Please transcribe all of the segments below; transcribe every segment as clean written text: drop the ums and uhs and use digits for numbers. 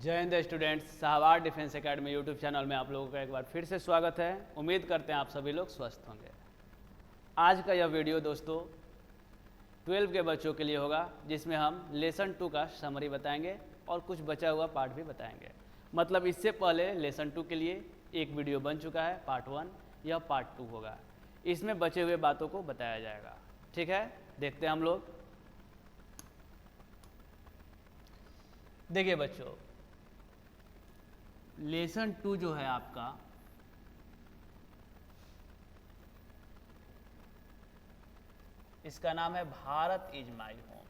जय हिंद students, Shahbad defence academy YouTube channel में आप लोगों का एक बार फिर से स्वागत है। उम्मीद करते हैं आप सभी लोग स्वस्थ होंगे। आज का यह वीडियो दोस्तों 12 के बच्चों के लिए होगा, जिसमें हम लेसन 2 का समरी बताएंगे और कुछ बचा हुआ पार्ट भी बताएंगे। मतलब इससे पहले लेसन 2 के लिए एक वीडियो बन चुका है पार्ट 1, यह पार्ट 2 होगा। इसमें बचे हुए बातों को बताया जाएगा। ठीक है, देखते हैं हम लोग। देखिए बच्चों, लेसन 2 जो है आपका, इसका नाम है भारत इज माई होम।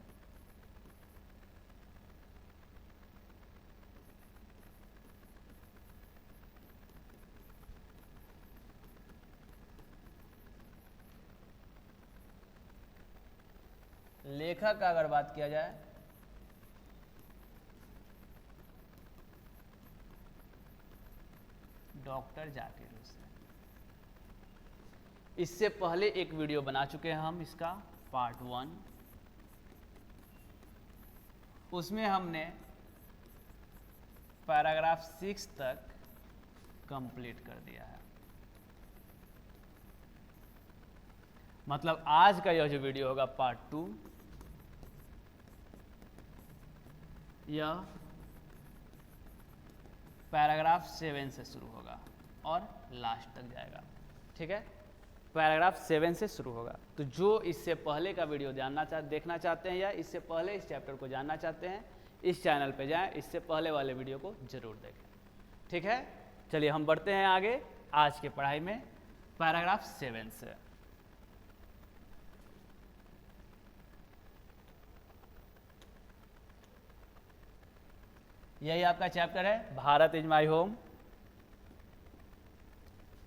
लेखक का अगर बात किया जाए डॉक्टर जाकिर हुसैन। इससे पहले एक वीडियो बना चुके हैं हम, इसका पार्ट 1। उसमें हमने पैराग्राफ 6 तक कंप्लीट कर दिया है। मतलब आज का यह जो वीडियो होगा पार्ट 2, यह पैराग्राफ 7 से शुरू होगा और लास्ट तक जाएगा। ठीक है, पैराग्राफ 7 से शुरू होगा। तो जो इससे पहले का वीडियो देखना चाहते हैं या इससे पहले इस चैप्टर को जानना चाहते हैं, इस चैनल पे जाएं, इससे पहले वाले वीडियो को जरूर देखें। ठीक है, चलिए हम बढ़ते हैं आगे आज की पढ़ाई में पैराग्राफ 7 से। यही आपका चैप्टर है, Bharat is my home.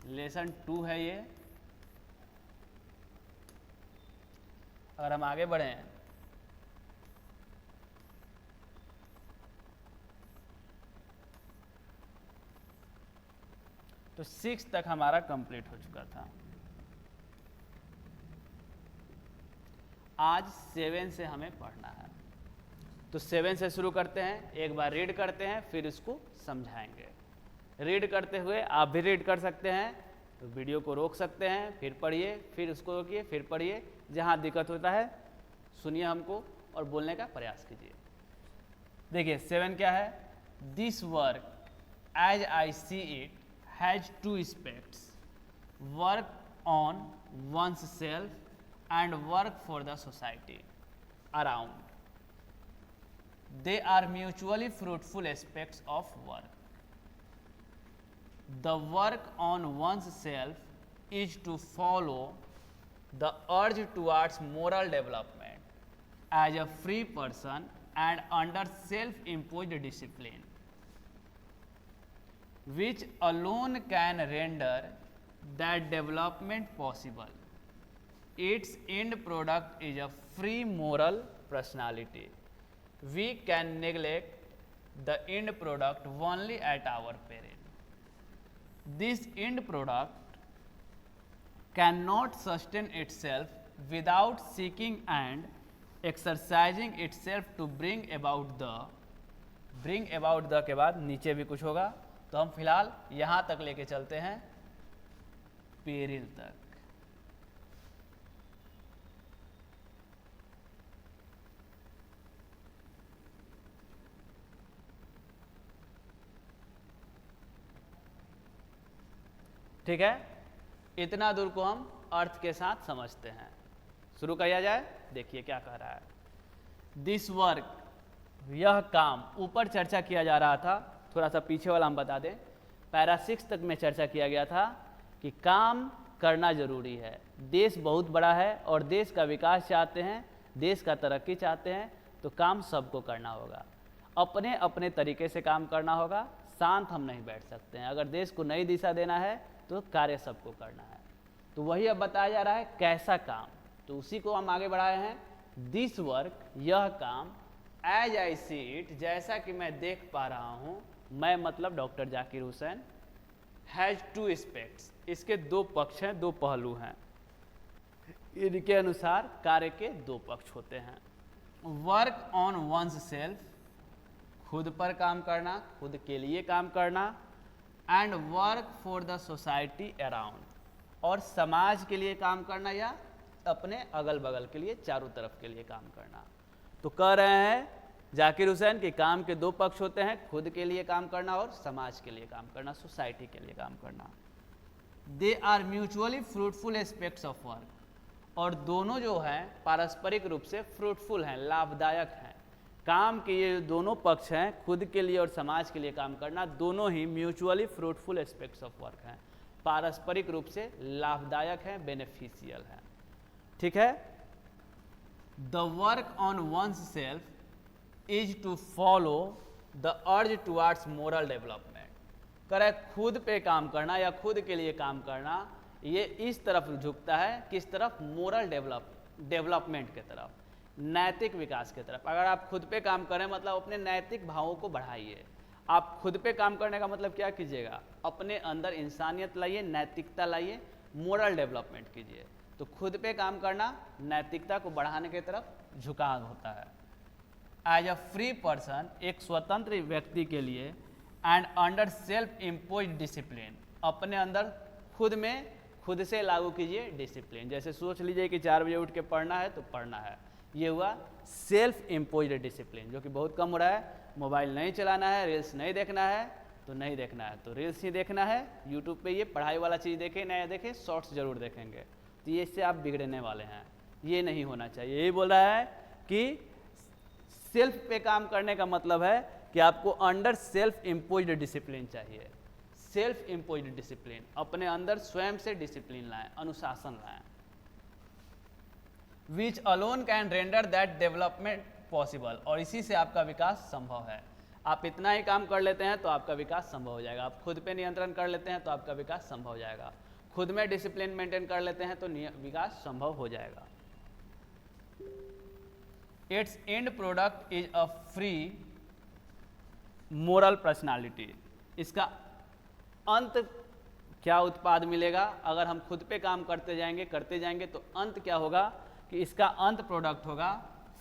Lesson 2 है ये। अगर हम आगे बढ़ें तो 6 तक हमारा कंप्लीट हो चुका था। आज 7 से हमें पढ़ना है। तो 7 से शुरू करते हैं, एक बार रीड करते हैं, फिर इसको समझाएंगे। रीड करते हुए आप भी रीड कर सकते हैं, तो वीडियो को रोक सकते हैं, फिर पढ़िए, फिर उसको रोकिए, फिर पढ़िए। जहाँ दिक्कत होता है सुनिए हमको और बोलने का प्रयास कीजिए। देखिए 7 क्या है। This work as I see it has 2 aspects, work on one's self and work for the society around. They are mutually fruitful aspects of work. The work on one's self is to follow the urge towards moral development as a free person and under self-imposed discipline, which alone can render that development possible. Its end product is a free moral personality. We can neglect the end product only at our peril. This end product cannot sustain itself without seeking and exercising itself to bring about the के बाद नीचे भी कुछ होगा, तो हम फिलहाल यहाँ तक लेके चलते हैं, पेरिल तक। ठीक है, इतना दूर को हम अर्थ के साथ समझते हैं। शुरू किया जाए। देखिए क्या कह रहा है। दिस वर्क, यह काम, ऊपर चर्चा किया जा रहा था, थोड़ा सा पीछे वाला हम बता दें। पैरा 6 तक में चर्चा किया गया था कि काम करना जरूरी है। देश बहुत बड़ा है और देश का विकास चाहते हैं, देश का तरक्की चाहते हैं, तो काम सबको करना होगा। अपने अपने तरीके से काम करना होगा, शांत हम नहीं बैठ सकते हैं। अगर देश को नई दिशा देना है तो कार्य सबको करना है। तो वही अब बताया जा रहा है कैसा काम, तो उसी को हम आगे बढ़ाए हैं। दिस वर्क, यह काम, एज आई सी इट, जैसा कि मैं देख पा रहा हूँ, मैं मतलब doctor Zakir Hussain, has 2 aspects, इसके 2 पक्ष हैं, 2 पहलू हैं। इनके अनुसार कार्य के 2 पक्ष होते हैं। वर्क ऑन वंस सेल्फ, खुद पर काम करना, खुद के लिए काम करना, and work for the society around, और समाज के लिए काम करना या अपने अगल बगल के लिए, चारों तरफ के लिए काम करना। तो कह रहे हैं जाकिर हुसैन कि काम के दो पक्ष होते हैं, खुद के लिए काम करना और समाज के लिए काम करना, सोसाइटी के लिए काम करना। They are mutually fruitful aspects of work, और दोनों जो हैं पारस्परिक रूप से फ्रूटफुल हैं, लाभदायक हैं। काम के ये दोनों पक्ष हैं, खुद के लिए और समाज के लिए काम करना, दोनों ही mutually fruitful aspects of work हैं, पारस्परिक रूप से लाभदायक हैं, बेनिफिशियल हैं। ठीक है। The work on one's self is to follow the urge towards moral development. करे खुद पे काम करना या खुद के लिए काम करना, ये इस तरफ झुकता है, किस तरफ? मोरल डेवलपमेंट के तरफ, नैतिक विकास की तरफ। अगर आप खुद पे काम करें मतलब अपने नैतिक भावों को बढ़ाइए। आप खुद पे काम करने का मतलब क्या कीजिएगा? अपने अंदर इंसानियत लाइए, नैतिकता लाइए, मोरल डेवलपमेंट कीजिए। तो खुद पे काम करना नैतिकता को बढ़ाने की तरफ झुकाव होता है। एज अ फ्री पर्सन, एक स्वतंत्र व्यक्ति के लिए, and under self impose discipline, अपने अंदर खुद में खुद से लागू कीजिए डिसिप्लिन। जैसे सोच लीजिए कि 4 बजे उठ के पढ़ना है तो पढ़ना है, ये हुआ सेल्फ इम्पोज्ड डिसिप्लिन, जो कि बहुत कम हो रहा है। मोबाइल नहीं चलाना है, रील्स नहीं देखना है तो नहीं देखना है, तो रील्स ही देखना है। यूट्यूब पे ये पढ़ाई वाला चीज़ देखें, नया देखें, शॉर्ट्स जरूर देखेंगे, तो ये इससे आप बिगड़ने वाले हैं। ये नहीं होना चाहिए। यही बोल रहा है कि सेल्फ पे काम करने का मतलब है कि आपको अंडर सेल्फ इम्पोज्ड डिसिप्लिन चाहिए। सेल्फ इम्पोज्ड डिसिप्लिन, अपने अंदर स्वयं से डिसिप्लिन लाएं, अनुशासन लाएं। Which alone can render that development possible, और इसी से आपका विकास संभव है। आप इतना ही काम कर लेते हैं तो आपका विकास संभव हो जाएगा। आप खुद पे नियंत्रण कर लेते हैं तो आपका विकास संभव हो जाएगा। खुद में डिसिप्लिन मेंटेन कर लेते हैं तो विकास संभव हो जाएगा। It's and product is a free moral personality, इसका अंत क्या उत्पाद मिलेगा? अगर हम खुद पे काम करते जाएंगे तो अंत क्या होगा कि इसका अंत प्रोडक्ट होगा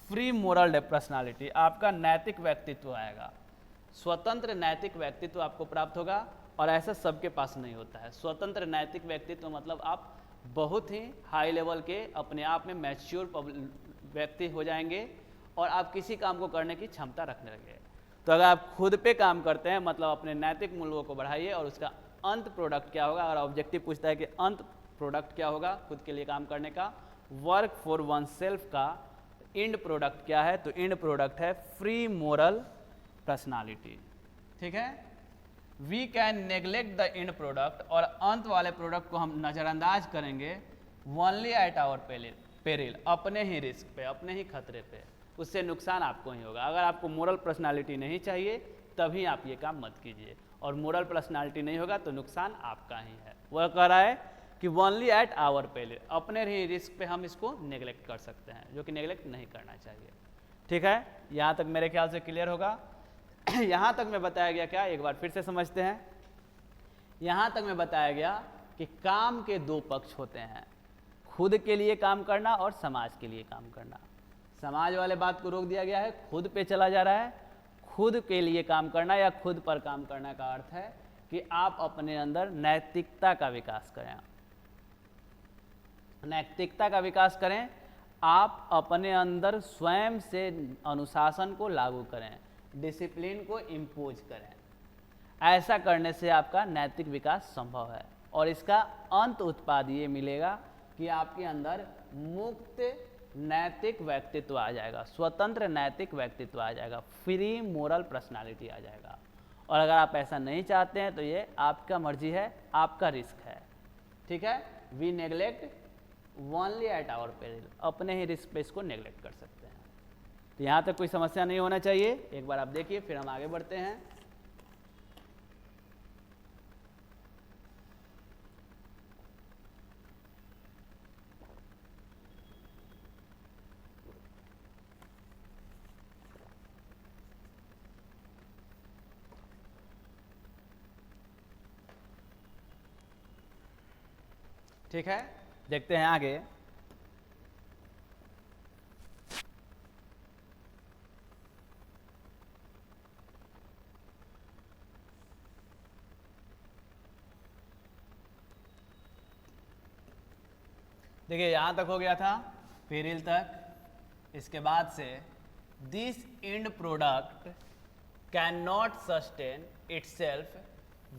फ्री मोरल पर्सनालिटी, आपका नैतिक व्यक्तित्व आएगा, स्वतंत्र नैतिक व्यक्तित्व आपको प्राप्त होगा। और ऐसा सबके पास नहीं होता है। स्वतंत्र नैतिक व्यक्तित्व मतलब आप बहुत ही हाई लेवल के अपने आप में मैच्योर व्यक्ति हो जाएंगे और आप किसी काम को करने की क्षमता रखने लगेंगे। तो अगर आप खुद पे काम करते हैं मतलब अपने नैतिक मूल्यों को बढ़ाइए, और उसका अंत प्रोडक्ट क्या होगा? अगर ऑब्जेक्टिव पूछता है कि अंत प्रोडक्ट क्या होगा खुद के लिए काम करने का, वर्क फॉर वन सेल्फ का एंड प्रोडक्ट क्या है? तो एंड प्रोडक्ट है फ्री मोरल पर्सनालिटी। ठीक है। We can neglect the end product, और अंत वाले प्रोडक्ट को हम नज़रअंदाज करेंगे ओनली एट आवर पेरिल, अपने ही रिस्क पे, अपने ही खतरे पे। उससे नुकसान आपको ही होगा। अगर आपको मोरल पर्सनालिटी नहीं चाहिए तभी आप ये काम मत कीजिए, और मोरल पर्सनालिटी नहीं होगा तो नुकसान आपका ही है। वह कह रहा है कि ओनली एट आवर पेरिल, अपने ही रिस्क पे हम इसको नेग्लेक्ट कर सकते हैं, जो कि नेग्लेक्ट नहीं करना चाहिए। ठीक है। यहाँ तक मेरे ख्याल से क्लियर होगा। यहाँ तक में बताया गया क्या, एक बार फिर से समझते हैं। यहाँ तक में बताया गया कि काम के दो पक्ष होते हैं, खुद के लिए काम करना और समाज के लिए काम करना। समाज वाले बात को रोक दिया गया है, खुद पे चला जा रहा है। खुद के लिए काम करना या खुद पर काम करने का अर्थ है कि आप अपने अंदर नैतिकता का विकास करें। नैतिकता का विकास करें, आप अपने अंदर स्वयं से अनुशासन को लागू करें, डिसिप्लिन को इम्पोज करें। ऐसा करने से आपका नैतिक विकास संभव है, और इसका अंत उत्पाद ये मिलेगा कि आपके अंदर मुक्त नैतिक व्यक्तित्व आ जाएगा, स्वतंत्र नैतिक व्यक्तित्व आ जाएगा, फ्री मोरल पर्सनालिटी आ जाएगा। और अगर आप ऐसा नहीं चाहते हैं तो ये आपका मर्जी है, आपका रिस्क है। ठीक है। We neglect only at our peril, अपने ही रिस्क पे इसको नेग्लेक्ट कर सकते हैं। तो यहाँ तक कोई समस्या नहीं होना चाहिए। एक बार आप देखिए, फिर हम आगे बढ़ते हैं। ठीक है, देखते हैं आगे। देखिए यहाँ तक हो गया था, पेरिल तक। इसके बाद से this and product can not sustain itself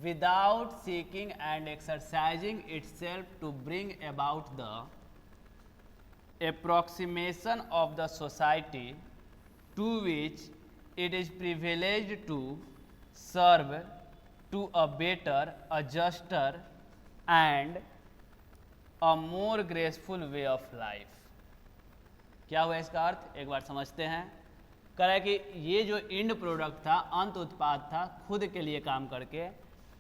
without seeking and exercising itself to bring about the approximation of the society to which it is privileged to serve to a better, a juster and a more graceful way of life। क्या हुआ इसका अर्थ, एक बार समझते हैं। कह रहा है कि ये जो एंड प्रोडक्ट था, अंत उत्पाद था, खुद के लिए काम करके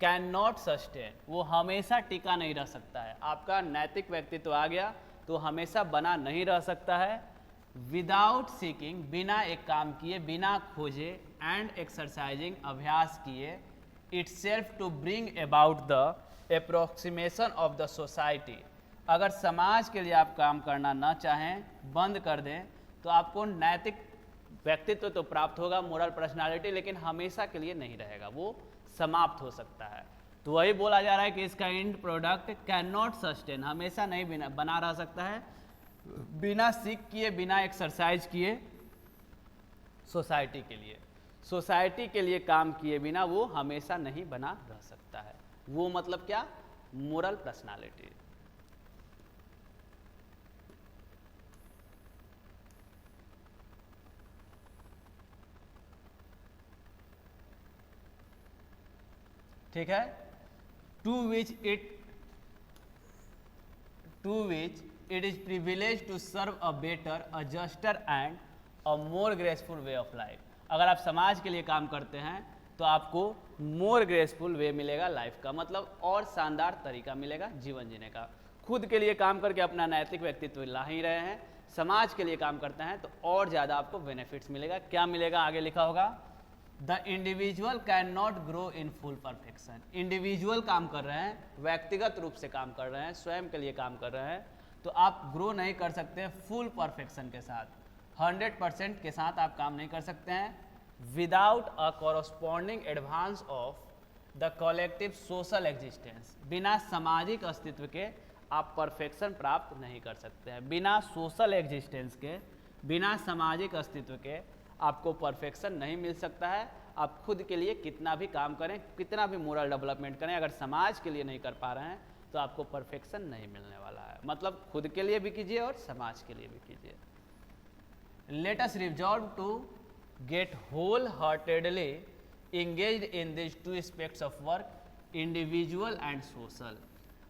कैन नॉट सस्टेन, वो हमेशा टिका नहीं रह सकता है। आपका नैतिक व्यक्तित्व आ गया तो हमेशा बना नहीं रह सकता है। विदाउट सीकिंग, बिना एक काम किए, बिना खोजे, एंड एक्सरसाइजिंग, अभ्यास किए, itself to bring about the approximation of the society. अगर समाज के लिए आप काम करना ना चाहें, बंद कर दें, तो आपको नैतिक व्यक्तित्व तो प्राप्त होगा, मोरल पर्सनालिटी, लेकिन हमेशा के लिए नहीं रहेगा, वो समाप्त हो सकता है। तो वही बोला जा रहा है कि इसका and product can not sustain, हमेशा नहीं बना रह सकता है, बिना सीख किए, बिना एक्सरसाइज किए, सोसाइटी के लिए, सोसाइटी के लिए काम किए बिना वो हमेशा नहीं बना रह सकता है। वो मतलब क्या, मोरल पर्सनालिटी। ठीक है। To which it is privilege to serve a better, a juster and a more graceful way of life. अगर आप समाज के लिए काम करते हैं तो आपको मोर ग्रेसफुल वे मिलेगा लाइफ का, मतलब और शानदार तरीका मिलेगा जीवन जीने का। खुद के लिए काम करके अपना नैतिक व्यक्तित्व ला ही रहे हैं, समाज के लिए काम करते हैं तो और ज़्यादा आपको बेनिफिट्स मिलेगा। क्या मिलेगा, आगे लिखा होगा, the individual can not grow in full perfection. Individual काम कर रहे हैं, व्यक्तिगत रूप से काम कर रहे हैं, स्वयं के लिए काम कर रहे हैं, तो आप ग्रो नहीं कर सकते फुल परफेक्शन के साथ, 100% के साथ आप काम नहीं कर सकते हैं। Without a corresponding advance of the collective social existence, बिना सामाजिक अस्तित्व के आप परफेक्शन प्राप्त नहीं कर सकते हैं। बिना सोशल एग्जिस्टेंस के, बिना सामाजिक अस्तित्व के आपको परफेक्शन नहीं मिल सकता है। आप खुद के लिए कितना भी काम करें, कितना भी मोरल डेवलपमेंट करें, अगर समाज के लिए नहीं कर पा रहे हैं तो आपको परफेक्शन नहीं मिलने वाला है। मतलब खुद के लिए भी कीजिए और समाज के लिए भी कीजिए। Let us resolve to get wholeheartedly engaged in these two aspects of work, individual and social।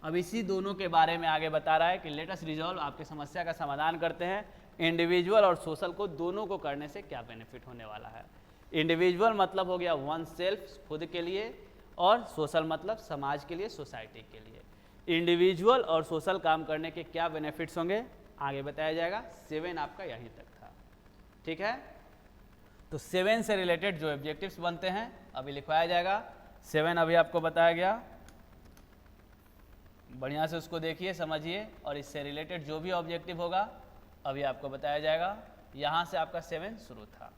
अब इसी दोनों के बारे में आगे बता रहा है कि लेट अस रिजॉल्व, आपकी समस्या का समाधान करते हैं, इंडिविजुअल और सोशल को, दोनों को करने से क्या बेनिफिट होने वाला है। इंडिविजुअल मतलब हो गया वन सेल्फ, खुद के लिए, और सोशल मतलब समाज के लिए, सोसाइटी के लिए। इंडिविजुअल और सोशल काम करने के क्या बेनिफिट्स होंगे आगे बताया जाएगा। 7 आपका यहीं तक था, ठीक है। तो 7 से रिलेटेड जो ऑब्जेक्टिव्स बनते हैं अभी लिखवाया जाएगा। 7 अभी आपको बताया गया, बढ़िया से उसको देखिए, समझिए, और इससे रिलेटेड जो भी ऑब्जेक्टिव होगा अभी आपको बताया जाएगा। यहाँ से आपका 7 शुरू था,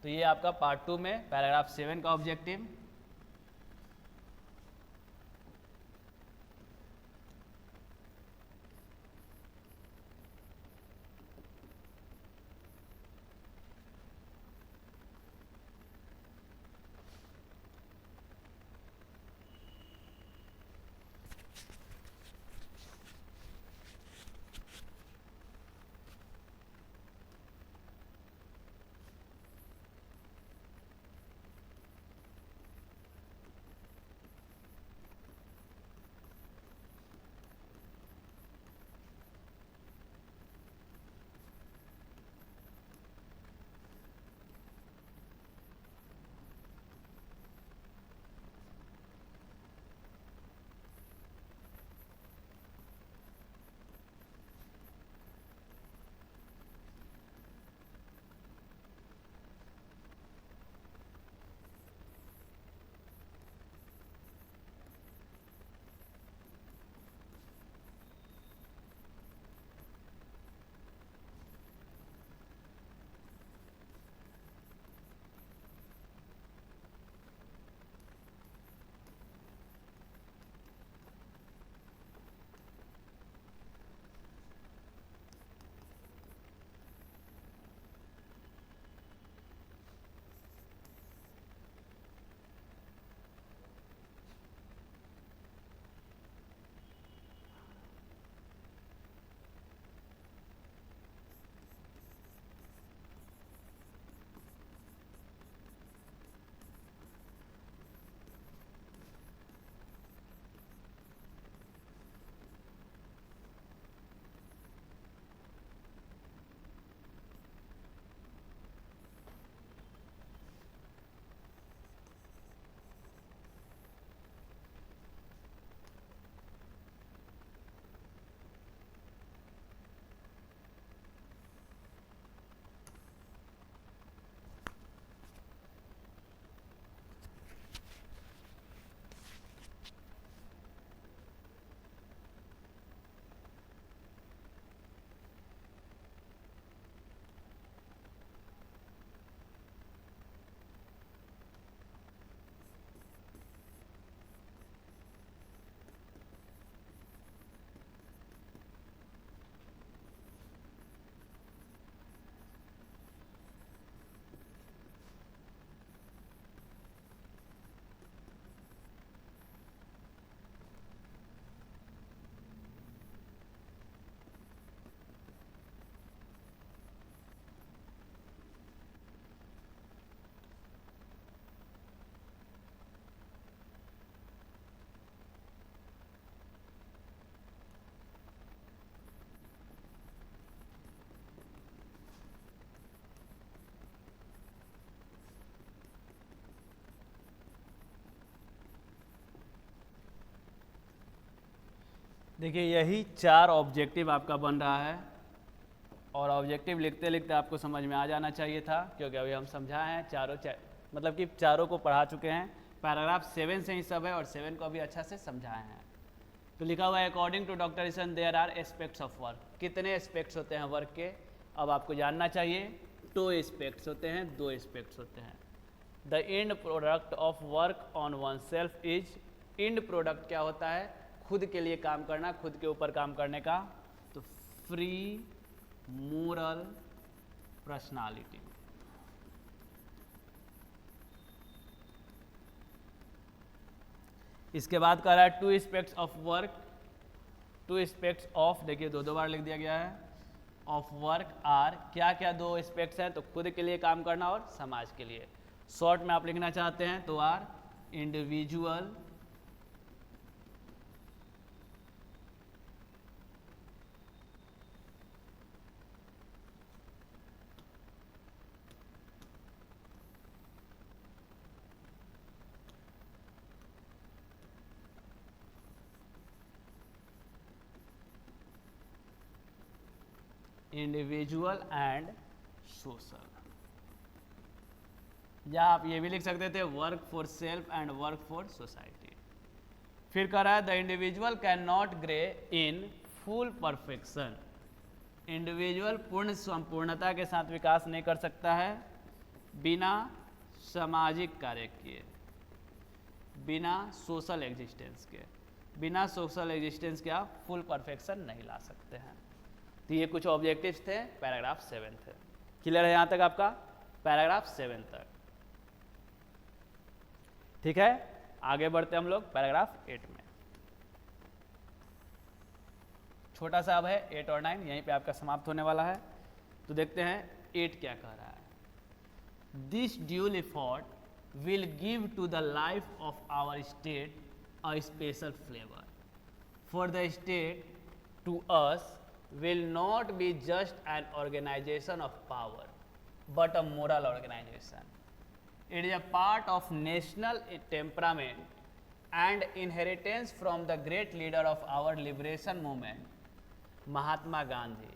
तो ये आपका पार्ट 2 में पैराग्राफ 7 का ऑब्जेक्टिव। देखिए यही 4 ऑब्जेक्टिव आपका बन रहा है, और ऑब्जेक्टिव लिखते लिखते आपको समझ में आ जाना चाहिए था, क्योंकि अभी हम समझाए हैं मतलब कि चारों को पढ़ा चुके हैं। पैराग्राफ 7 से ही सब है, और 7 को अभी अच्छा से समझाए हैं। तो लिखा हुआ है according to doctor Eason there are aspects of work. कितने एस्पेक्ट्स होते हैं वर्क के, अब आपको जानना चाहिए। 2 एस्पेक्ट्स होते हैं, 2 एस्पेक्ट्स होते हैं। The end product of work on one self is, and product क्या होता है, खुद के लिए काम करना, खुद के ऊपर काम करने का। तो फ्री मोरल पर्सनालिटी। इसके बाद कह रहा है 2 aspects of work, 2 aspects of, देखिए 2 बार लिख दिया गया है, ऑफ वर्क आर, क्या क्या 2 एस्पेक्ट्स हैं, तो खुद के लिए काम करना और समाज के लिए। शॉर्ट में आप लिखना चाहते हैं तो are individual individual and social, या आप ये भी लिख सकते थे work for self and work for society. फिर कह रहा है the individual can not grow in full perfection, individual पूर्ण संपूर्णता के साथ विकास नहीं कर सकता है बिना सामाजिक कार्य किए, बिना सोशल एग्जिस्टेंस के। बिना सोशल एग्जिस्टेंस के आप फुल परफेक्शन नहीं ला सकते हैं। तो ये कुछ ऑब्जेक्टिव्स थे पैराग्राफ 7 थे। क्लियर है यहाँ तक आपका पैराग्राफ 7 तक? ठीक है, आगे बढ़ते हम लोग पैराग्राफ 8 में। छोटा सा अब है 8 और 9, यहीं पे आपका समाप्त होने वाला है। तो देखते हैं 8 क्या कह रहा है। This dual effort will give to the life of our state a special flavour, for the state to us will not be just an organization of power but a moral organization. It is a part of national temperament and inheritance from the great leader of our liberation movement, Mahatma Gandhi,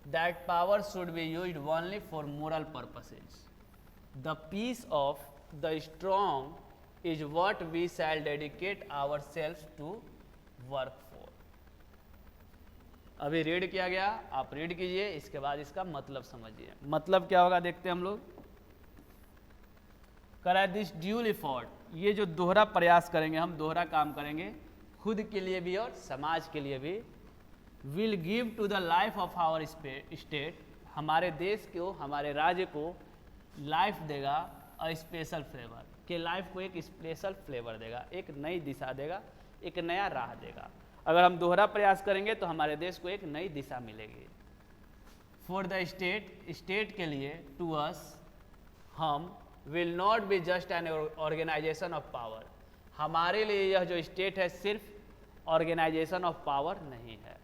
that power should be used only for moral purposes. The peace of the strong is what we shall dedicate ourselves to work for. अभी read किया गया, आप read कीजिए, इसके बाद इसका मतलब समझिए। मतलब क्या होगा देखते हैं हम लोग। करा दिस ड्यूल एफर्ट, ये जो दोहरा प्रयास करेंगे, हम दोहरा काम करेंगे खुद के लिए भी और समाज के लिए भी। Will give to the life of our state, हमारे देश को, हमारे राज्य को लाइफ देगा अ स्पेशल फ्लेवर, के लाइफ को एक स्पेशल फ्लेवर देगा, एक नई दिशा देगा, एक नया राह देगा। अगर हम दोहरा प्रयास करेंगे तो हमारे देश को एक नई दिशा मिलेगी। फॉर द स्टेट, स्टेट के लिए, टू अस, हम, will not be just an organisation of power, हमारे लिए यह जो स्टेट है सिर्फ ऑर्गेनाइजेशन ऑफ पावर नहीं है,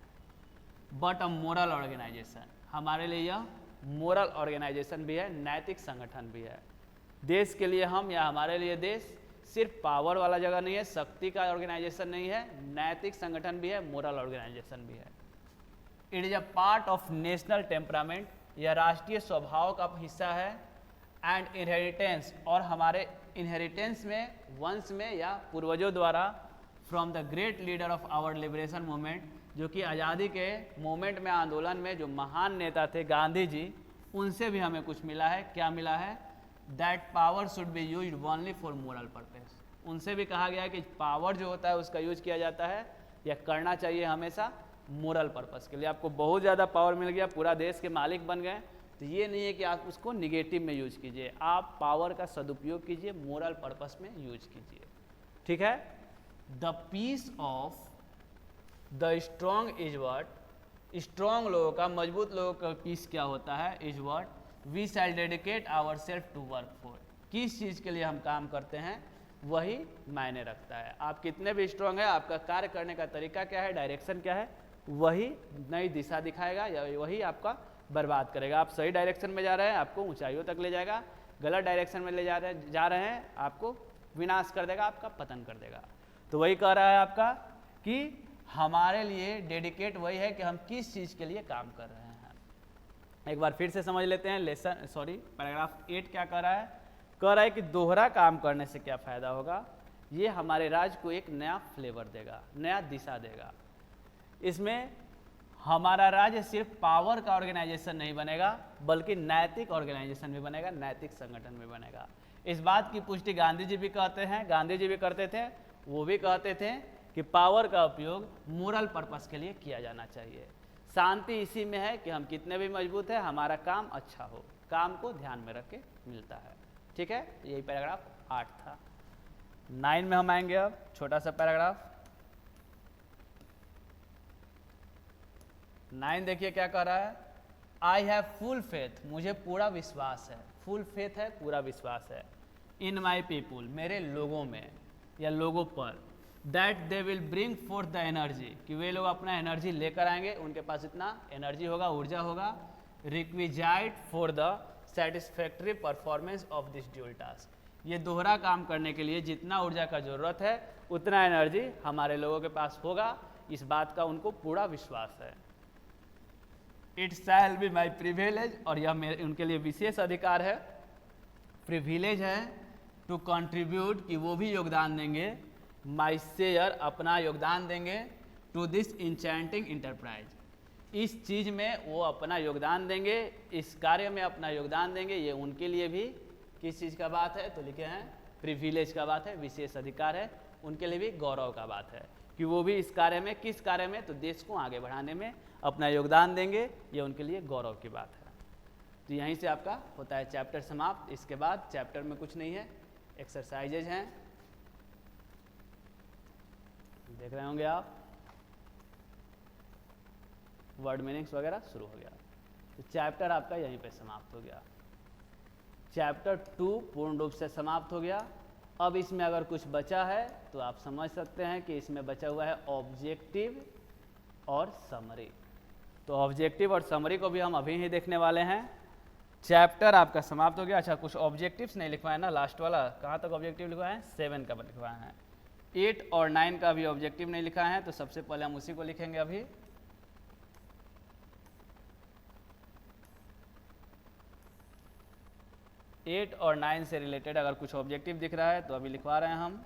बट अ मोरल ऑर्गेनाइजेशन, हमारे लिए यह मोरल ऑर्गेनाइजेशन भी है, नैतिक संगठन भी है। देश के लिए हम, या हमारे लिए देश सिर्फ पावर वाला जगह नहीं है, शक्ति का ऑर्गेनाइजेशन नहीं है, नैतिक संगठन भी है, मोरल ऑर्गेनाइजेशन भी है। It is a part of national temperament, यह राष्ट्रीय स्वभाव का हिस्सा है, एंड इनहेरिटेंस, और हमारे इनहेरिटेंस में, वंश में या पूर्वजों द्वारा, from the great leader of our liberation movement, जो कि आज़ादी के मूवमेंट में, आंदोलन में जो महान नेता थे गांधी जी, उनसे भी हमें कुछ मिला है। क्या मिला है? That power should be use only for moral purpose, उनसे भी कहा गया है कि पावर जो होता है उसका यूज किया जाता है या करना चाहिए हमेशा मोरल पर्पस के लिए। आपको बहुत ज़्यादा पावर मिल गया, पूरा देश के मालिक बन गए, तो ये नहीं है कि आप उसको निगेटिव में यूज कीजिए, आप पावर का सदुपयोग कीजिए, मोरल पर्पस में यूज कीजिए। ठीक है। The peace of the strong is what, strong लोगों का, मजबूत लोगों का पीस क्या होता है? Is what we shall dedicate our self to work for, किस चीज़ के लिए हम काम करते हैं वही मायने रखता है। आप कितने भी स्ट्रॉन्ग है, आपका कार्य करने का तरीका क्या है, डायरेक्शन क्या है, वही नई दिशा दिखाएगा या वही आपका बर्बाद करेगा। आप सही डायरेक्शन में जा रहे हैं, आपको ऊंचाइयों तक ले जाएगा, गलत डायरेक्शन में ले जा रहे हैं, आपको विनाश कर देगा, आपका पतन कर देगा। तो वही कह रहा है आपका कि हमारे लिए डेडिकेट वही है कि हम किस चीज़ के लिए काम कर रहे हैं। एक बार फिर से समझ लेते हैं पैराग्राफ 8 क्या कह रहा है। कह रहा है कि दोहरा काम करने से क्या फ़ायदा होगा, ये हमारे राज्य को एक नया फ्लेवर देगा, नया दिशा देगा। इसमें हमारा राज्य सिर्फ पावर का ऑर्गेनाइजेशन नहीं बनेगा, बल्कि नैतिक ऑर्गेनाइजेशन भी बनेगा, नैतिक संगठन भी बनेगा। इस बात की पुष्टि गांधी जी भी कहते हैं, गांधी जी भी करते थे। वो भी कहते थे कि पावर का उपयोग मोरल पर्पस के लिए किया जाना चाहिए। शांति इसी में है कि हम कितने भी मजबूत हैं, हमारा काम अच्छा हो, काम को ध्यान में रख के मिलता है। ठीक है, यही पैराग्राफ 8 था। 9 में हम आएंगे। अब छोटा सा पैराग्राफ 9 देखिए क्या कह रहा है। आई हैव फुल फेथ, मुझे पूरा विश्वास है, फुल फेथ है, पूरा विश्वास है, इन माई पीपुल, मेरे लोगों में या लोगों पर, that they will bring fourth the energy, कि वे लोग अपना एनर्जी लेकर आएंगे, उनके पास इतना एनर्जी होगा, ऊर्जा होगा, requisite for the satisfactory performance of this dual task, ये दोहरा काम करने के लिए जितना ऊर्जा का जरूरत है उतना एनर्जी हमारे लोगों के पास होगा, इस बात का उनको पूरा विश्वास है। It shall be my privilege, और यह मेरे उनके लिए विशेष अधिकार है, प्रिविलेज है, टू कंट्रीब्यूट, कि वो भी योगदान देंगे, माई शेयर, अपना योगदान देंगे, टू दिस इंचेंटिंग इंटरप्राइज, इस चीज़ में वो अपना योगदान देंगे, इस कार्य में अपना योगदान देंगे। ये उनके लिए भी किस चीज़ का बात है, तो लिखे हैं प्रिविलेज का बात है, विशेष अधिकार है, उनके लिए भी गौरव का बात है कि वो भी इस कार्य में, किस कार्य में, तो देश को आगे बढ़ाने में अपना योगदान देंगे, ये उनके लिए गौरव की बात है। तो यहीं से आपका होता है चैप्टर समाप्त। इसके बाद चैप्टर में कुछ नहीं है, एक्सरसाइजेज हैं, देख रहे होंगे आप, वर्ड मीनिंग्स वगैरह शुरू हो गया। तो चैप्टर आपका यहीं पे समाप्त हो गया। चैप्टर 2 पूर्ण रूप से समाप्त हो गया। अब इसमें अगर कुछ बचा है तो आप समझ सकते हैं कि इसमें बचा हुआ है ऑब्जेक्टिव और समरी। तो ऑब्जेक्टिव और समरी को भी हम अभी ही देखने वाले हैं। चैप्टर आपका समाप्त हो गया। अच्छा, कुछ ऑब्जेक्टिव्स नहीं लिखवाए ना, लास्ट वाला कहाँ तक ऑब्जेक्टिव लिखवाए हैं, 7 का लिखवाए हैं। 8 और 9 का भी ऑब्जेक्टिव नहीं लिखा है, तो सबसे पहले हम उसी को लिखेंगे अभी। एट और 9 से रिलेटेड अगर कुछ ऑब्जेक्टिव दिख रहा है तो अभी लिखवा रहे हैं हम।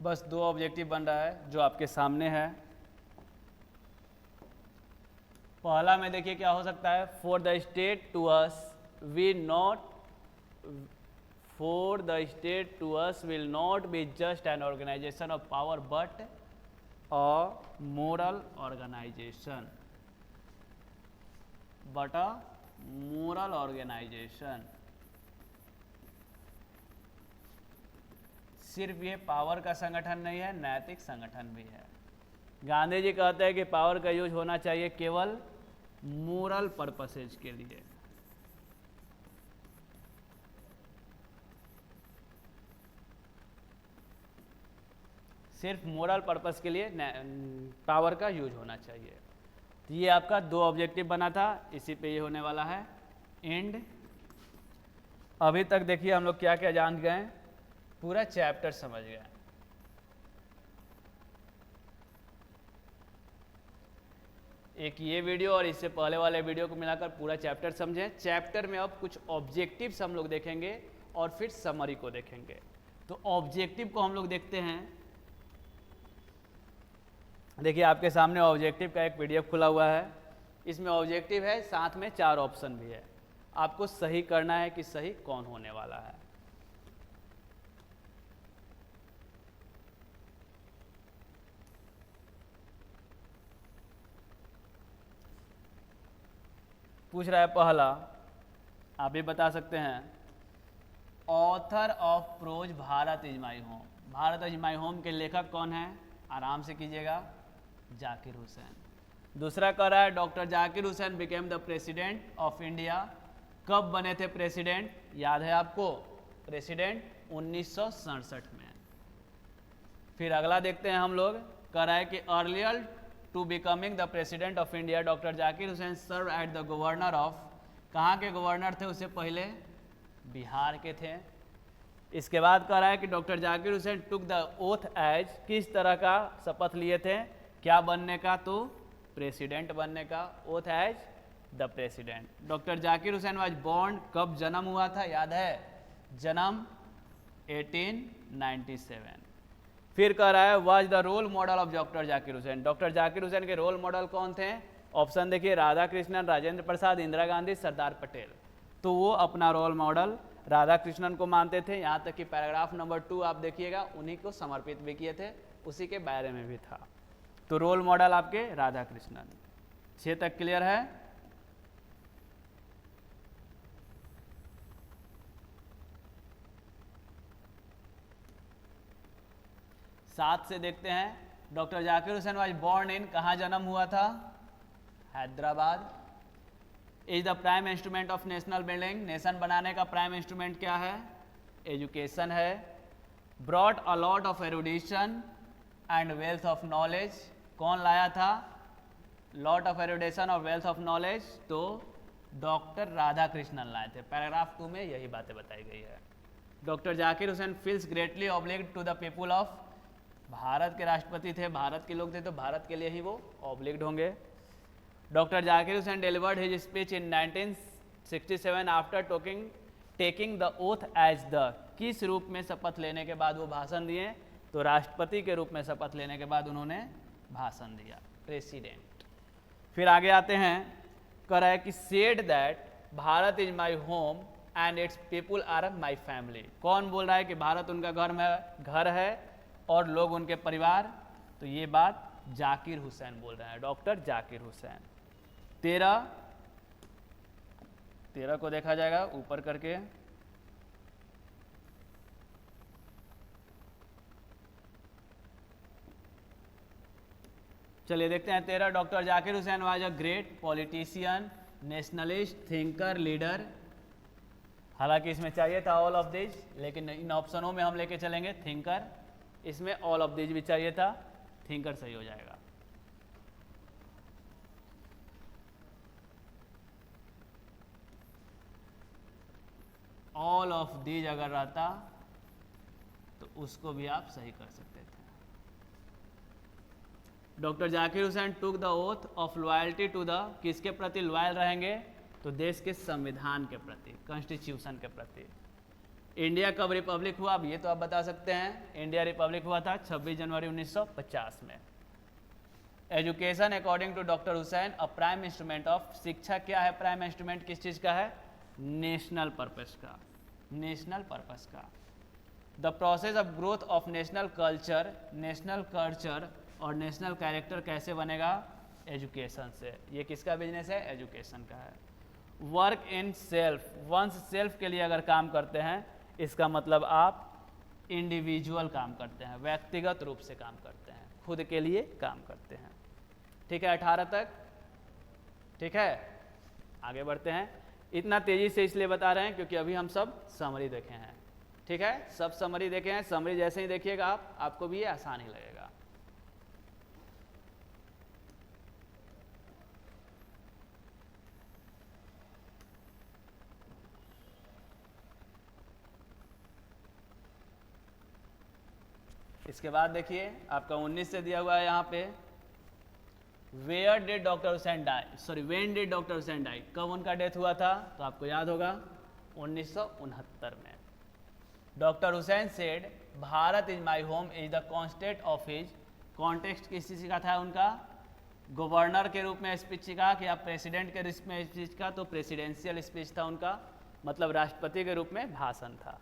बस 2 ऑब्जेक्टिव बन रहा है जो आपके सामने है। पहला में देखिए क्या हो सकता है, for the state to us will not be just an organisation of power but a moral organisation, सिर्फ ये पावर का संगठन नहीं है, नैतिक संगठन भी है। गांधी जी कहते हैं कि पावर का यूज होना चाहिए केवल मोरल पर्पसेज के लिए। सिर्फ मोरल पर्पस के लिए पावर का यूज होना चाहिए। तो ये आपका 2 ऑब्जेक्टिव बना था, इसी पे ये होने वाला है एंड। अभी तक देखिए हम लोग क्या क्या जान गए, पूरा चैप्टर समझ गए। एक ये वीडियो और इससे पहले वाले वीडियो को मिलाकर पूरा चैप्टर समझें। चैप्टर में अब कुछ ऑब्जेक्टिव्स हम लोग देखेंगे और फिर समरी को देखेंगे। तो ऑब्जेक्टिव को हम लोग देखते हैं। देखिए आपके सामने ऑब्जेक्टिव का एक PDF खुला हुआ है। इसमें ऑब्जेक्टिव है, साथ में 4 ऑप्शन भी है। आपको सही करना है कि सही कौन होने वाला है। पूछ रहा है पहला, आप भी बता सकते हैं, author of pros Bharat is my home. Bharat is my home के लेखक कौन है? आराम से कीजिएगा, जाकिर हुसैन। दूसरा कह रहा है doctor Zakir Hussain became the president of India. कब बने थे प्रेसिडेंट? याद है आपको, प्रेसिडेंट 1967 में। फिर अगला देखते हैं हम लोग, कह रहा है कि earlier to becoming the president of India doctor Zakir Hussain serve at the governor of. कहाँ के गवर्नर थे उससे पहले? बिहार के थे। इसके बाद कह रहा है कि doctor Zakir Hussain took the oath as, किस तरह का शपथ लिए थे? क्या बनने का? तो प्रेसिडेंट बनने का। Oath as the president. Doctor Zakir Hussain was born, कब जन्म हुआ था? याद है, जन्म 1897। फिर कह रहा है was the role model of doctor Zakir Hussain. Doctor Zakir Hussain के रोल मॉडल कौन थे? ऑप्शन देखिए, राधा कृष्णन, राजेंद्र प्रसाद, इंदिरा गांधी, सरदार पटेल। तो वो अपना रोल मॉडल राधा कृष्णन को मानते थे। यहाँ तक कि पैराग्राफ नंबर 2 आप देखिएगा, उन्हीं को समर्पित भी किए थे, उसी के बारे में भी था। तो रोल मॉडल आपके राधा कृष्णन। 6 तक क्लियर है? साथ से देखते हैं, doctor Zakir Hussain was born in, कहाँ जन्म हुआ था? Hyderabad. Is the prime instrument of national building. Nation बनाने का प्राइम इंस्ट्रूमेंट क्या है? एजुकेशन है। Brought a lot of erudition and wealth of knowledge. कौन लाया था लॉट ऑफ एरुडिशन और वेल्थ ऑफ नॉलेज? तो डॉक्टर राधा कृष्णन लाए थे। पैराग्राफ 2 में यही बातें बताई गई है। Doctor Zakir Husain feels greatly obliged to the people of. Bharat के राष्ट्रपति थे, भारत के लोग थे, तो भारत के लिए ही वो ऑब्लिग्ड होंगे। Doctor Zakir Hussain delivered his speech in 1967 after taking the oath as the. किस रूप में शपथ लेने के बाद वो भाषण दिए? तो राष्ट्रपति के रूप में शपथ लेने के बाद उन्होंने भाषण दिया, प्रेसिडेंट। फिर आगे आते हैं, कह रहा है कि said that Bharat is my home and its people are my family. कौन बोल रहा है कि भारत उनका घर है और लोग उनके परिवार? तो ये बात जाकिर हुसैन बोल रहे हैं, डॉक्टर जाकिर हुसैन। 13 को देखा जाएगा ऊपर करके। चलिए देखते हैं 13। Doctor Zakir Hussain was a great politician, nationalist, thinker, leader. हालांकि इसमें चाहिए था ऑल ऑफ दिस, लेकिन इन ऑप्शनों में हम लेके चलेंगे थिंकर। इसमें ऑल ऑफ दिस भी चाहिए था, थिंकर सही हो जाएगा। ऑल ऑफ दीज अगर रहता तो उसको भी आप सही कर सकते थे। Doctor Zakir Hussain took the oath of loyalty to the. किसके प्रति लॉयल रहेंगे? तो देश के संविधान के प्रति, कॉन्स्टिट्यूशन के प्रति। इंडिया कब रिपब्लिक हुआ, अब ये तो आप बता सकते हैं। इंडिया रिपब्लिक हुआ था 26 जनवरी 1950 में। Education according to doctor Hussain a prime instrument of, शिक्षा क्या है प्राइम इंस्ट्रूमेंट किस चीज़ का है, नेशनल पर्पस का, नेशनल पर्पस का। The process of growth of national culture और नेशनल कैरेक्टर कैसे बनेगा, एजुकेशन से। ये किसका बिजनेस है, एजुकेशन का है। Work in self, once self के लिए अगर काम करते हैं, इसका मतलब आप इंडिविजुअल काम करते हैं, व्यक्तिगत रूप से काम करते हैं, खुद के लिए काम करते हैं। ठीक है, 18 तक ठीक है। आगे बढ़ते हैं। इतना तेजी से इसलिए बता रहे हैं क्योंकि अभी हम सब समरी देखे हैं। ठीक है, सब समरी देखे हैं। समरी जैसे ही देखिएगा आपको भी ये आसान ही लगेगा। इसके बाद देखिए आपका 19 से दिया हुआ है यहाँ पे, where did doctor Hussain die, sorry when did doctor Hussain die, कब उनका डेथ हुआ था, तो आपको याद होगा 1969 में। Doctor Hussain said Bharat is my home is the constant of his, context किस चीज़ का था उनका, गवर्नर के रूप में स्पीच का कि आप प्रेसिडेंट के रूप में स्पीच का, तो प्रेसिडेंशियल स्पीच था उनका, मतलब राष्ट्रपति के रूप में भाषण था।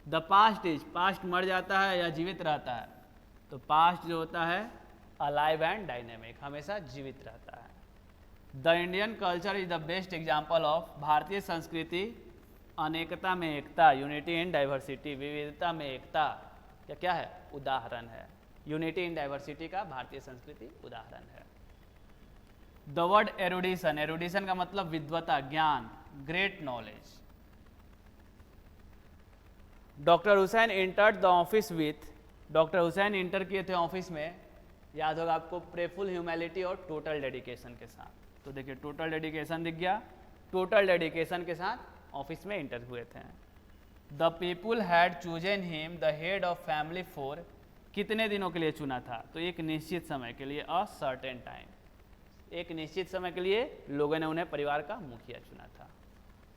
द पास्ट इज, पास्ट मर जाता है या जीवित रहता है, तो पास्ट जो होता है अलाइव एंड डायनेमिक, हमेशा जीवित रहता है। The Indian culture is the best example of, भारतीय संस्कृति अनेकता में एकता, यूनिटी इन डाइवर्सिटी, विविधता में एकता क्या क्या है, उदाहरण है। यूनिटी इन डाइवर्सिटी का भारतीय संस्कृति उदाहरण है। द वर्ड एरुडिशन, एरुडिशन का मतलब विद्वता, ज्ञान, great knowledge. Doctor Hussain entered the office with, doctor Hussain inter किए थे ऑफिस में, याद होगा आपको, प्रेफुल ह्यूमैलिटी और टोटल डेडिकेशन के साथ। तो देखिए टोटल डेडिकेशन दिख गया, टोटल डेडिकेशन के साथ ऑफिस में इंटर हुए थे। The people had chosen him the head of family for, कितने दिनों के लिए चुना था, तो एक निश्चित समय के लिए, अ सर्टेन टाइम, एक निश्चित समय के लिए लोगों ने उन्हें परिवार का मुखिया चुना था।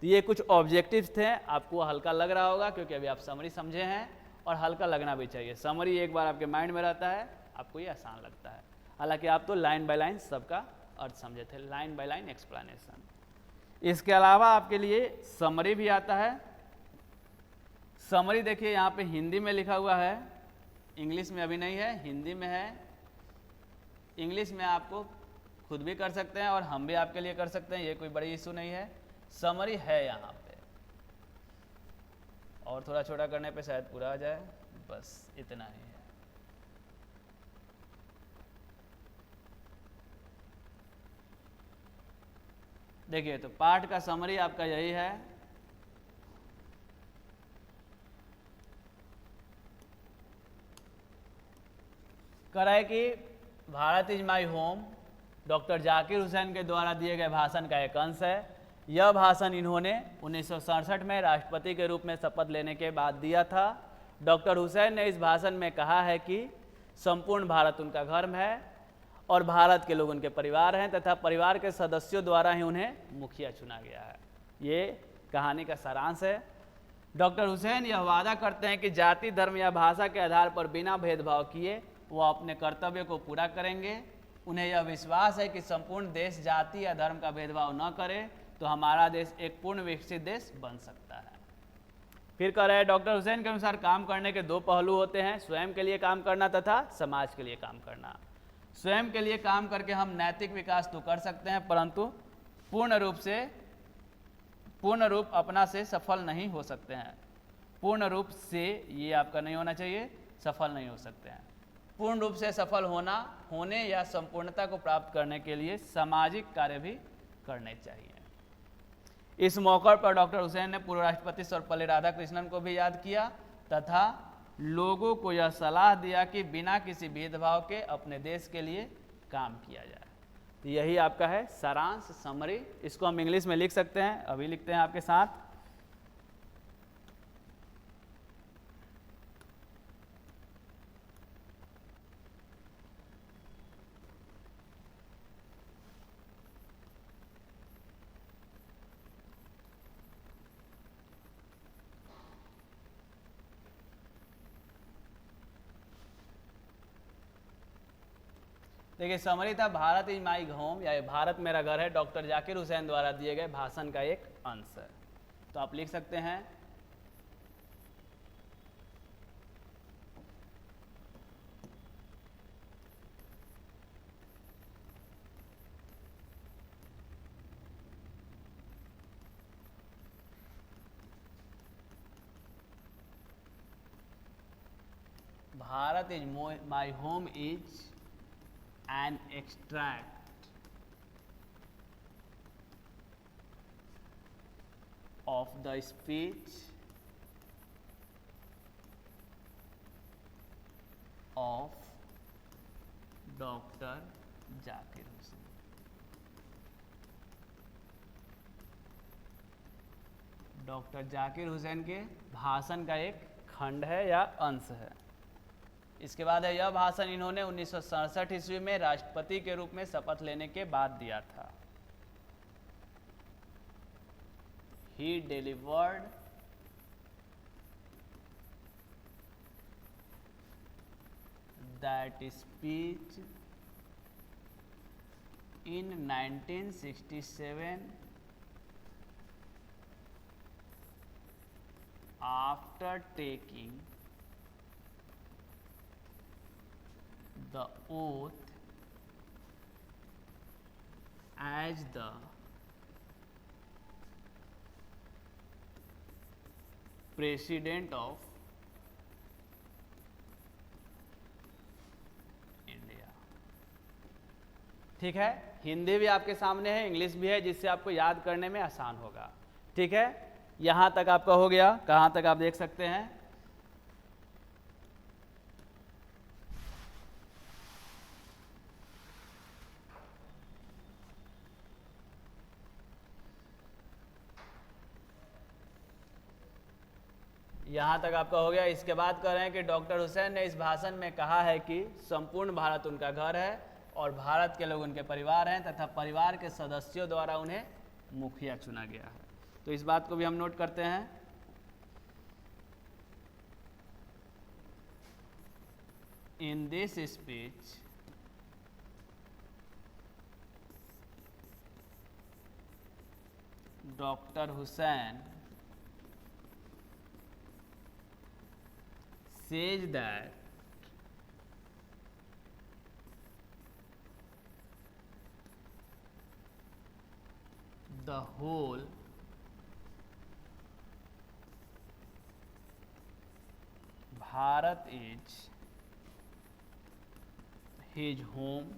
तो ये कुछ ऑब्जेक्टिव्स थे, आपको हल्का लग रहा होगा क्योंकि अभी आप समरी समझे हैं, और हल्का लगना भी चाहिए। समरी एक बार आपके माइंड में रहता है, आपको ये आसान लगता है। हालांकि आप तो लाइन बाय लाइन सबका अर्थ समझे थे, लाइन बाय लाइन एक्सप्लेनेशन। इसके अलावा आपके लिए समरी भी आता है। समरी देखिए यहाँ पे हिंदी में लिखा हुआ है, इंग्लिश में अभी नहीं है, हिंदी में है। इंग्लिश में आपको खुद भी कर सकते हैं और हम भी आपके लिए कर सकते हैं, ये कोई बड़ी इशू नहीं है। समरी है यहाँ पे, और थोड़ा छोटा करने पे शायद पूरा आ जाए, बस इतना ही है। देखिए तो पाठ का समरी आपका यही है। कराए कि Bharat is my home, doctor Zakir Hussain के द्वारा दिए गए भाषण का एक अंश है। यह भाषण इन्होंने 1967 में राष्ट्रपति के रूप में शपथ लेने के बाद दिया था। डॉक्टर हुसैन ने इस भाषण में कहा है कि संपूर्ण भारत उनका घर है और भारत के लोग उनके परिवार हैं तथा परिवार के सदस्यों द्वारा ही उन्हें मुखिया चुना गया है। ये कहानी का सारांश है। डॉक्टर हुसैन यह वादा करते हैं कि जाति, धर्म या भाषा के आधार पर बिना भेदभाव किए वो अपने कर्तव्य को पूरा करेंगे। उन्हें यह विश्वास है कि संपूर्ण देश जाति या धर्म का भेदभाव न करे तो हमारा देश एक पूर्ण विकसित देश बन सकता है। फिर कह रहे हैं डॉक्टर हुसैन के अनुसार काम करने के दो पहलू होते हैं, स्वयं के लिए काम करना तथा समाज के लिए काम करना। स्वयं के लिए काम करके हम नैतिक विकास तो कर सकते हैं, परंतु पूर्ण रूप अपना से सफल नहीं हो सकते हैं। पूर्ण रूप से ये आपका नहीं होना चाहिए, सफल नहीं हो सकते हैं। पूर्ण रूप से सफल होने या संपूर्णता को प्राप्त करने के लिए सामाजिक कार्य भी करने चाहिए। इस मौके पर डॉक्टर हुसैन ने पूर्व राष्ट्रपति सर्वपल्ली राधाकृष्णन को भी याद किया तथा लोगों को यह सलाह दिया कि बिना किसी भेदभाव के अपने देश के लिए काम किया जाए। तो यही आपका है सारांश, समरी। इसको हम इंग्लिश में लिख सकते हैं, अभी लिखते हैं आपके साथ। देखिए समरी था भारत इज माई होम या भारत मेरा घर है, डॉक्टर जाकिर हुसैन द्वारा दिए गए भाषण का एक अंश है। तो आप लिख सकते हैं Bharat is my home is an extract of the speech of Dr. Zakir Hussain. Doctor Zakir Hussain के भाषण का एक खंड है या अंश है। इसके बाद है यह भाषण इन्होंने 1967 ईस्वी में राष्ट्रपति के रूप में शपथ लेने के बाद दिया था। He delivered that speech in 1967 after taking the oath as the President of India। ठीक है, हिंदी भी आपके सामने है, इंग्लिश भी है, जिससे आपको याद करने में आसान होगा। ठीक है, यहां तक आपका हो गया। कहां तक आप देख सकते हैं, यहाँ तक आपका हो गया। इसके बाद कह रहे हैं कि डॉक्टर हुसैन ने इस भाषण में कहा है कि संपूर्ण भारत उनका घर है और भारत के लोग उनके परिवार हैं तथा परिवार के सदस्यों द्वारा उन्हें मुखिया चुना गया है। तो इस बात को भी हम नोट करते हैं। In this speech doctor Hussain says that the whole Bharat is his home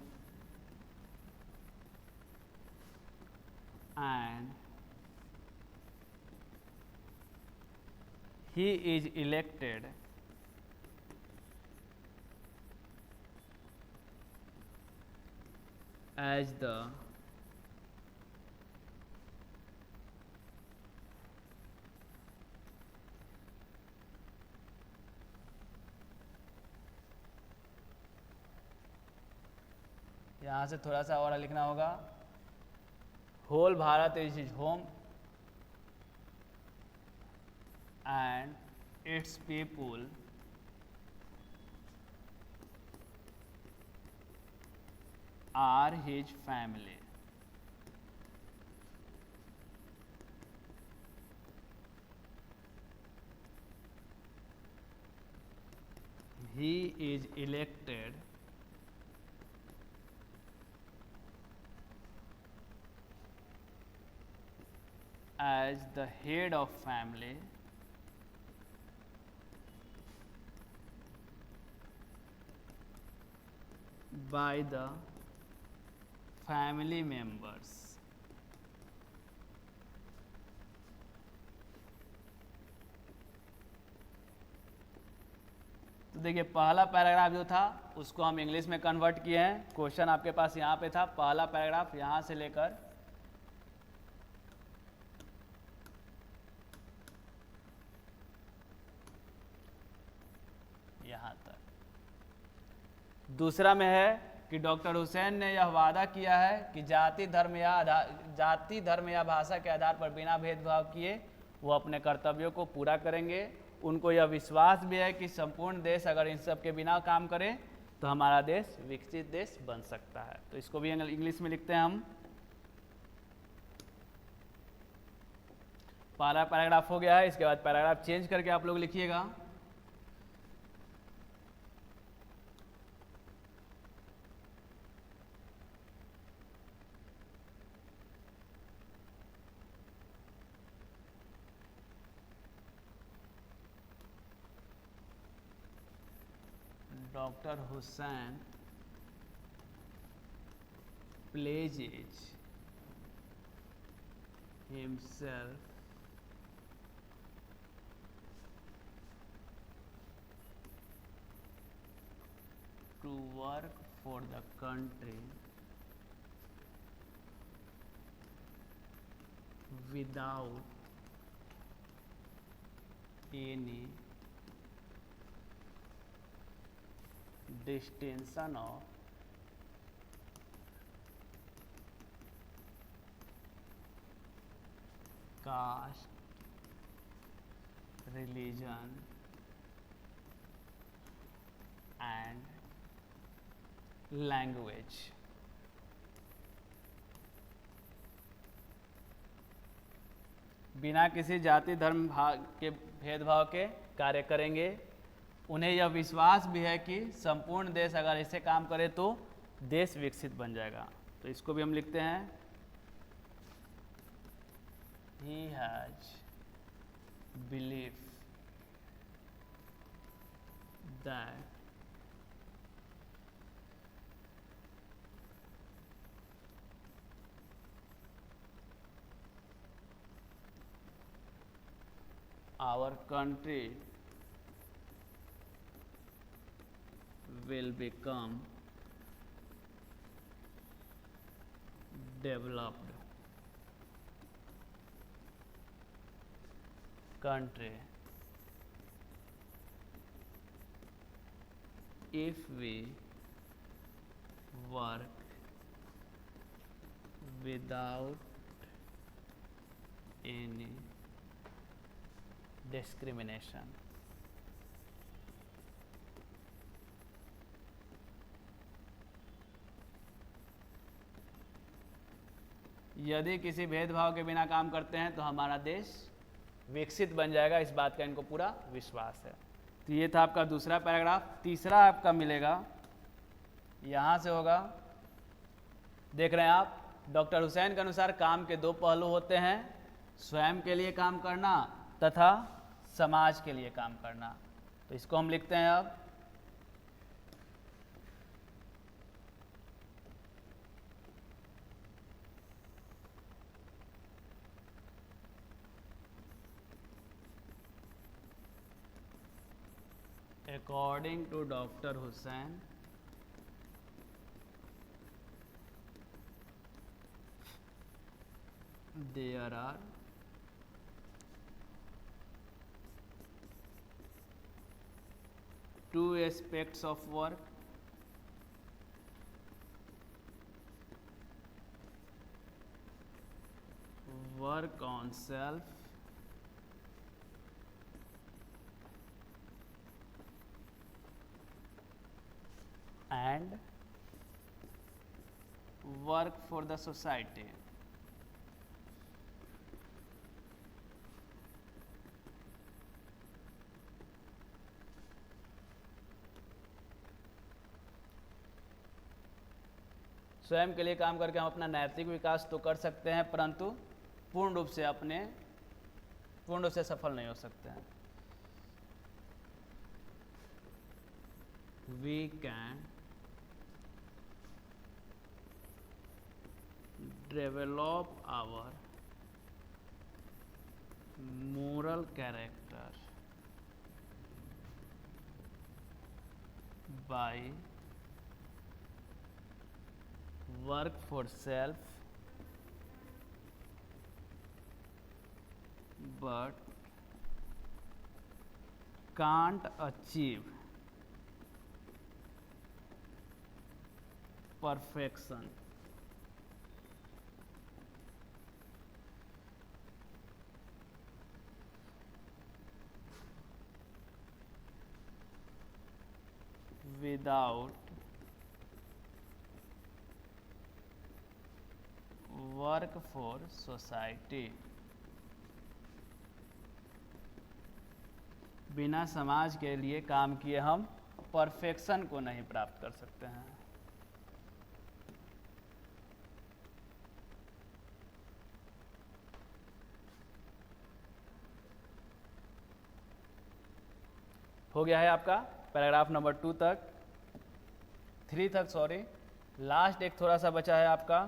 and he is elected as the यहाँ से थोड़ा सा और लिखना होगा, whole Bharat is his home and its people are his family। He is elected as the head of family by the family members। तो देखिए पहला पैराग्राफ जो था उसको हम इंग्लिश में कन्वर्ट किए हैं। क्वेश्चन आपके पास यहाँ पे था, पहला पैराग्राफ यहाँ से लेकर यहाँ तक। दूसरा में है कि डॉक्टर हुसैन ने यह वादा किया है कि जाति धर्म या भाषा के आधार पर बिना भेदभाव किए वो अपने कर्तव्यों को पूरा करेंगे। उनको यह विश्वास भी है कि संपूर्ण देश अगर इन सब के बिना काम करे तो हमारा देश विकसित देश बन सकता है। तो इसको भी इंग्लिश में लिखते हैं हम। पहला पैराग्राफ हो गया है, इसके बाद पैराग्राफ चेंज करके आप लोग लिखिएगा। Doctor Hussain pledges himself to work for the country without any distinction of caste, religion and language। बिना किसी जाति धर्म के भेदभाव के कार्य करेंगे। उन्हें यह विश्वास भी है कि संपूर्ण देश अगर ऐसे काम करे तो देश विकसित बन जाएगा। तो इसको भी हम लिखते हैं, he has belief that our country will become developed country if we work without any discrimination। यदि किसी भेदभाव के बिना काम करते हैं तो हमारा देश विकसित बन जाएगा, इस बात का इनको पूरा विश्वास है। तो ये था आपका दूसरा पैराग्राफ। तीसरा आपका मिलेगा, यहाँ से होगा, देख रहे हैं आप, डॉक्टर हुसैन के अनुसार काम के दो पहलू होते हैं, स्वयं के लिए काम करना तथा समाज के लिए काम करना। तो इसको हम लिखते हैं अब, according to Dr. Hussain, there are two aspects of work: work on self and work for the society। स्वयं के लिए काम करके हम अपना नैतिक विकास तो कर सकते हैं, परंतु पूर्ण रूप से सफल नहीं हो सकते हैं। We can develop our moral character by work for self but can't achieve perfection। without work for society. बिना समाज के लिए काम किए हम परफेक्शन को नहीं प्राप्त कर सकते हैं। हो गया है आपका पैराग्राफ नंबर 2 तक, 3 तक सॉरी। लास्ट एक थोड़ा सा बचा है आपका,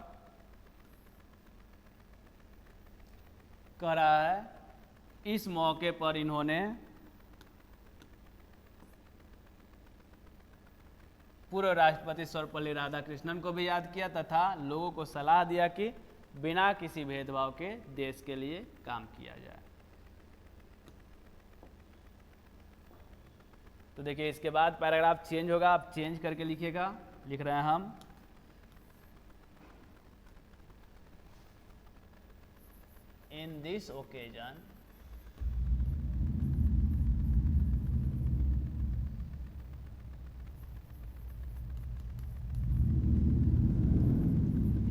कह रहा है इस मौके पर इन्होंने पूर्व राष्ट्रपति सर्वपल्ली राधाकृष्णन को भी याद किया तथा लोगों को सलाह दिया कि बिना किसी भेदभाव के देश के लिए काम किया जाए। तो देखिए इसके बाद पैराग्राफ चेंज होगा, आप चेंज करके लिखिएगा। लिख रहे हैं हम, in this occasion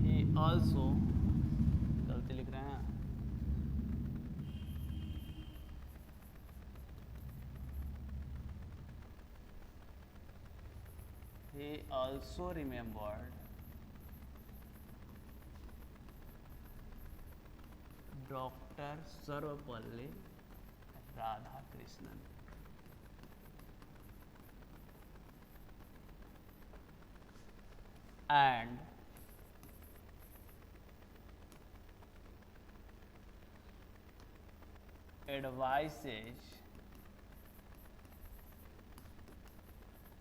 he also, गलती लिख रहे हैं, he also remembered Dr. Sarvapalli Radhakrishnan and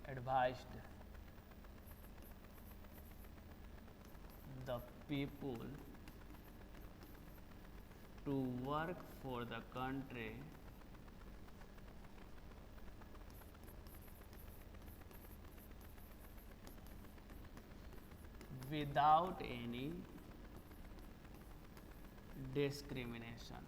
advised the people to work for the country without any discrimination.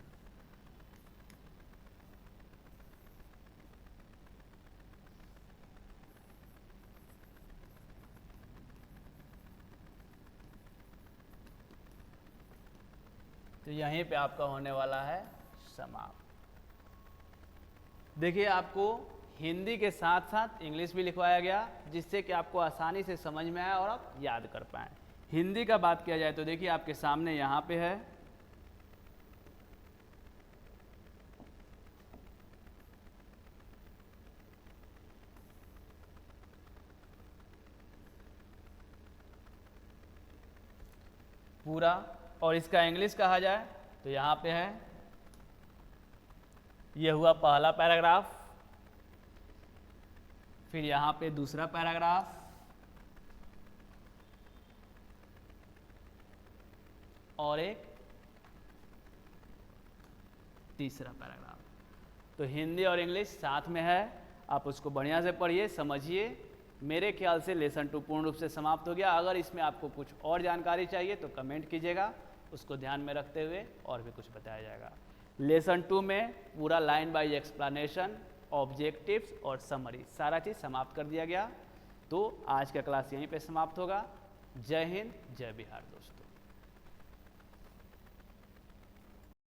तो यहीं पे आपका होने वाला है समाप्त। देखिए आपको हिंदी के साथ साथ इंग्लिश भी लिखवाया गया जिससे कि आपको आसानी से समझ में आए और आप याद कर पाएँ। हिंदी का बात किया जाए तो देखिए आपके सामने यहाँ पे है, पूरा, और इसका इंग्लिश कहा जाए तो यहाँ पे है, ये हुआ पहला पैराग्राफ, फिर यहाँ पे दूसरा पैराग्राफ, और एक तीसरा पैराग्राफ। तो हिंदी और इंग्लिश साथ में है, आप उसको बढ़िया से पढ़िए, समझिए। मेरे ख्याल से लेसन 2 पूर्ण रूप से समाप्त हो गया। अगर इसमें आपको कुछ और जानकारी चाहिए तो कमेंट कीजिएगा, उसको ध्यान में रखते हुए और भी कुछ बताया जाएगा। लेसन 2 में पूरा लाइन बाय एक्सप्लेनेशन, ऑब्जेक्टिव्स और समरी सारा चीज़ समाप्त कर दिया गया। तो आज का क्लास यहीं पे समाप्त होगा। जय हिंद, जय बिहार दोस्तों।